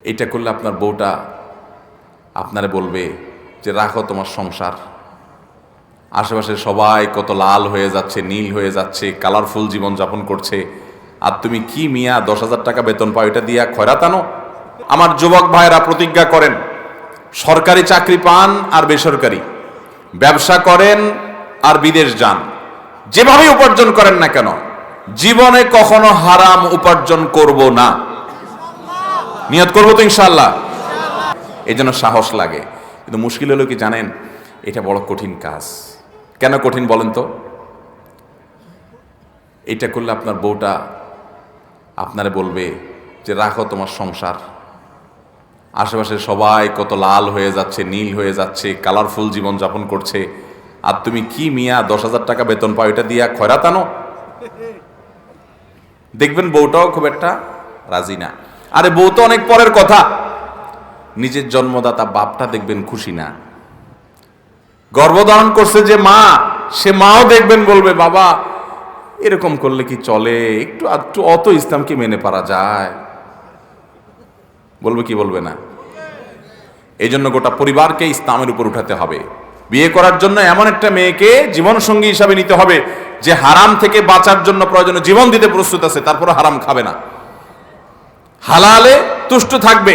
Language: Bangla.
এইটা করলে আপনার বউটা আপনারে বলবে যে রাখো তোমার সংসার। আশেপাশে সবাই কত লাল হয়ে যাচ্ছে, নীল হয়ে যাচ্ছে, কালারফুল জীবন যাপন করছে, আর তুমি কি মিয়া 10,000 টাকা বেতন পাও, এটা দিয়া খয়রাত আনো? আমার যুবক ভাইরা প্রতিজ্ঞা করেন, সরকারি চাকরি পান আর বেসরকারি, ব্যবসা করেন আর বিদেশ যান, যেভাবে উপার্জন করেন না কেন, জীবনে কখনো হারাম উপার্জন করব না। নিয়ত করবো তো ইনশাআল্লাহ। এই জন্য সাহস লাগে। কিন্তু মুশকিল হলো কি জানেন, এটা বড় কঠিন কাজ। কেন কঠিন বলেন তো? এটা করলে আপনার বউটা আপনারে বলবে যে রাখো তোমার সংসার। আশেপাশে সবাই কত লাল হয়ে যাচ্ছে, নীল হয়ে যাচ্ছে, কালারফুল জীবন যাপন করছে, আর তুমি কি মিয়া 10,000 টাকা বেতন পাও, এটা দিয়া খয়রাত আনো? দেখবেন বউটাও খুব একটা রাজি না। আরে বউ তো অনেক পরের কথা, নিজের জন্মদাতা বাপটা দেখবেন খুশি না। গর্ভধারণ করছে যে মা, সে মাও দেখবেন বলবে বাবা এরকম করলে কি চলে, একটু একটু অত ইসলামকে মেনে পারা যায়? বলবে কি বলবে না? এই জন্য গোটা পরিবারকে ইসলামের উপর উঠাতে হবে। বিয়ে করার জন্য এমন একটা মেয়েকে জীবন সঙ্গী হিসাবে নিতে হবে যে হারাম থেকে বাঁচার জন্য প্রয়োজনে জীবন দিতে প্রস্তুত আছে, তারপরে হারাম খাবে না, হালালে তুষ্ট থাকবে।